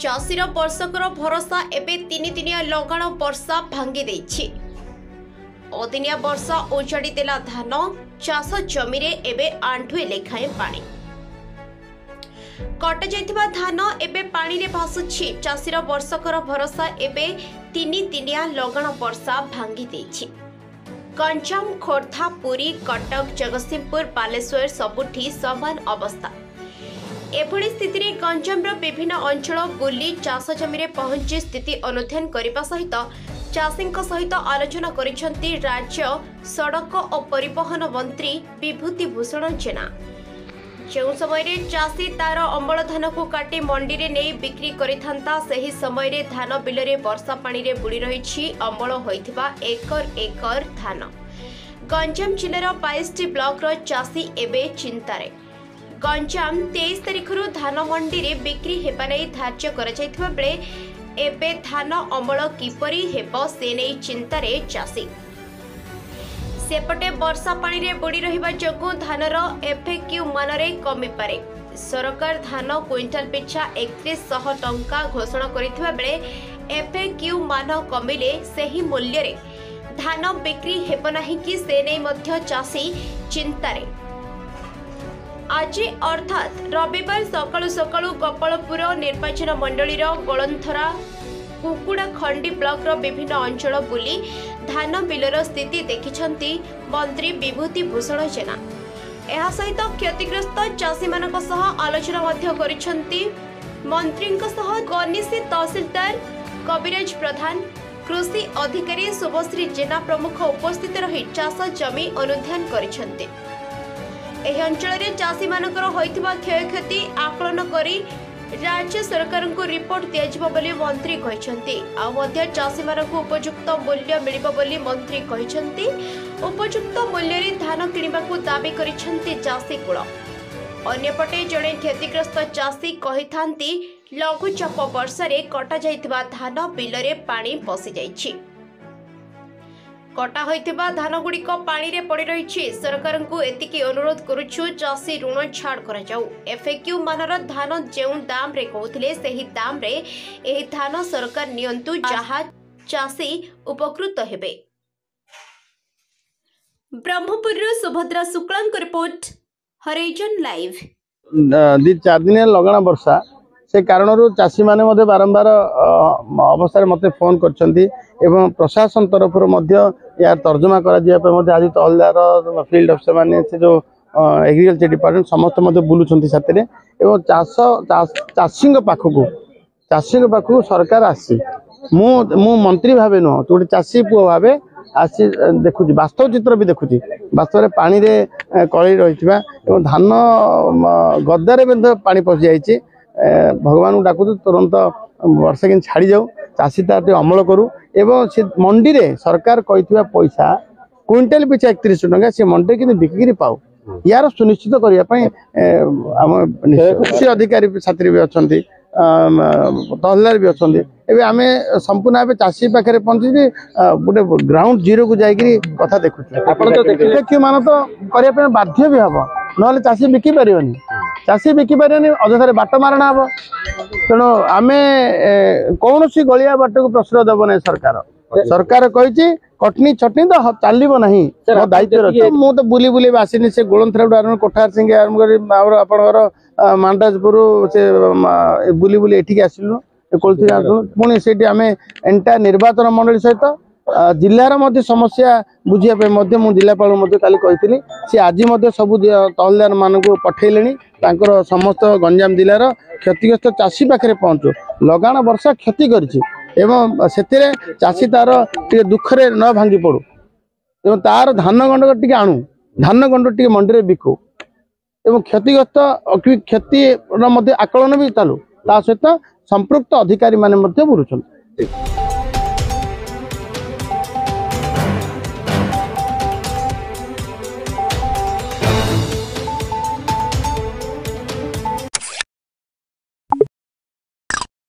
चाषीर वर्षकर भरोसा एबे तीन दिनिया लगाण वर्षा भांगी देछि। अदिनिया वर्षा उजाड़ी देला धान चाष जमी रे एबे आंठुए लेखाए पानी। कटा जाइथिबा धान एबे पानी रे भासुछि। चाषीर वर्षकर भरोसा एबे तीन दिनिया लगाण वर्षा भांगी देछि। गंजाम, खोर्धा, पुरी, कटक, जगतसिंहपुर, बालेश्वर सबुठी समान अवस्था। एभली स्थिति रे गंजामर विभिन्न अंचल बुली चाष जमी रे पहुंची स्थिति अनुध्यान करने सहित चाषी सहित आलोचना करिसेंती राज्य सड़क और परिवहन मंत्री विभूति भूषण जेना। जो समय रे चाषी तार अमल धान को काटी मंडी रे नहीं बिक्री करिथांता सही समय रे धान बिल रे वर्षा पानी रे बुड़ी रही अमल होइथिबा एकर एकर धान। गंजाम जिल्लार 22टी ब्लॉक रो चाषी एबे चिंतारे। गंजाम 23 तारिख धान मंडी रे बिक्री हेबा नै धार्य करा जायथिबा बेले एबे धान अमल किपरि हेबो से नै चिंतारे चाषी। सेपटे वर्षा पानी रे बुड़ी रहिबा जगु धानर एफएक्यू मानरे कमी पारे। सरकार धान क्विंटाल पिछा 3100 टंका घोषणा करिथिबा बेले एफएक्यू मान कमिले सही मूल्य रे धान बिक्री हेबो नाही कि से नै मध्य चाषी चिंतारे। आज अर्थात रविवार सकाळु सकाळु गोपालपुर निर्वाचन मंडलीर गोलंथरा कुकुड़ा खंडी ब्लॉक रो विभिन्न अंचल बुली धान बिलर स्थिति देखिछंती मंत्री विभूति भूषण जेना। एहा सहित क्षतिग्रस्त चाषी मानक सह आलोचना मध्य करिछंती। मंत्रीक सह गनिसी तहसीलदार कविराज प्रधान, कृषि अधिकारी शुभश्री जेना प्रमुख उपस्थित रही चाष जमी अनुध्यान करिछंती। एही अंचल रे चाषी मानकर होइथिबा क्षयक्षति आकलन करी राज्य सरकार को रिपोर्ट दिया बोली मंत्री कहते। चाषी मानक उपयुक्त मूल्य मिलिबो बोली मंत्री कहते। उपयुक्त मूल्य रे धान किनिबाकू दाबी करिसेंती चाषी कूल। अन्यपटे जड़े क्षतिग्रस्त चाषी कहिथांती लघुचाप वर्षा रे कटा जाइथिबा धान बिल रे पानी पसि जाइछि। कटा होइथिबा धान गुड़िक पानी रे पड़ी रही। सरकार को एतिकी अनुरोध करुछु चाषी ऋण छाड़ करा जाऊ। एफएक्यू मानर धान जेउ दाम रे कहउथिले सेही दाम रे एही धान सरकार नियंतु जहा चाषी उपकृत हेबे। ब्रह्मपुर सुभद्रा शुक्लांक रिपोर्ट, हरिजन लाइव। 2-4 दिन लगाण वर्षा से कारण चाषी माने मध्य बारंबार अवस्था मत फोन करछंती एवं प्रशासन तरफ यार तर्जमा करा आज तहसीलदार फील्ड अफसर माने से जो एग्रीकल्चर डिपार्टमेंट समस्त बुलूं साथी एवं चाषी पाखक सरकार आसी मु मंत्री भावे नुह गोटे चाषी पुओ भावे आसी देखुची वास्तव चित्र भी देखुची। वास्तव पानी रे कली रही धान गद्दारे पानी पशि जाइए। भगवान को डाकू तुरंत वर्षा कि छाड़ी जाऊ चाषी तार अमल करू एवं से मंडी रे सरकार कही पैसा क्विंटाल पिछा 3100 टंका से मंडी कि बिक्री पाऊ यार सुनिश्चित करने कृषि अधिकारी छात्री भी अच्छा तहसीलदार भी अच्छा एवं आम संपूर्ण भाव चाषी पाखे पहुंची गोटे ग्राउंड जीरो को जाकि कथा देखुए मान तो करने बाध्य भी हम ना चाषी बिकी पार चाषी बिकी पारे अजथार बाट मारणा हम तेणु आम कौन सी गलिया बाट को प्रश्रय देव ना सरकार कही कटनी छटनी तो चलो ना मो दायित्व मु तो बुली बुली आसनी से गोलंथरा आरम्भ कोठार सिंह आरम्भ कर आप मांडाजपुर से बुली बुली एठिक आसलु कोलथी पुणी से आम एंटायर निर्वाचन मंडली सहित जिलार समस्या बुझापी जिलापाल कही सी आज सब तहसीलदार मानक पठेले समस्त गंजाम जिलार क्षतिग्रस्त चाषी पाखे पहुंचु लगाण वर्षा क्षति करी से चाषी तार दुखरे न भांगी पड़ू एवं तार धान गंडक टी आणु धान गंडक टी मंडी में बिकू एवं क्षतिग्रस्त क्षति आकलन भी चालू ता सहित संपृक्त अधिकारी माने बुलुछन।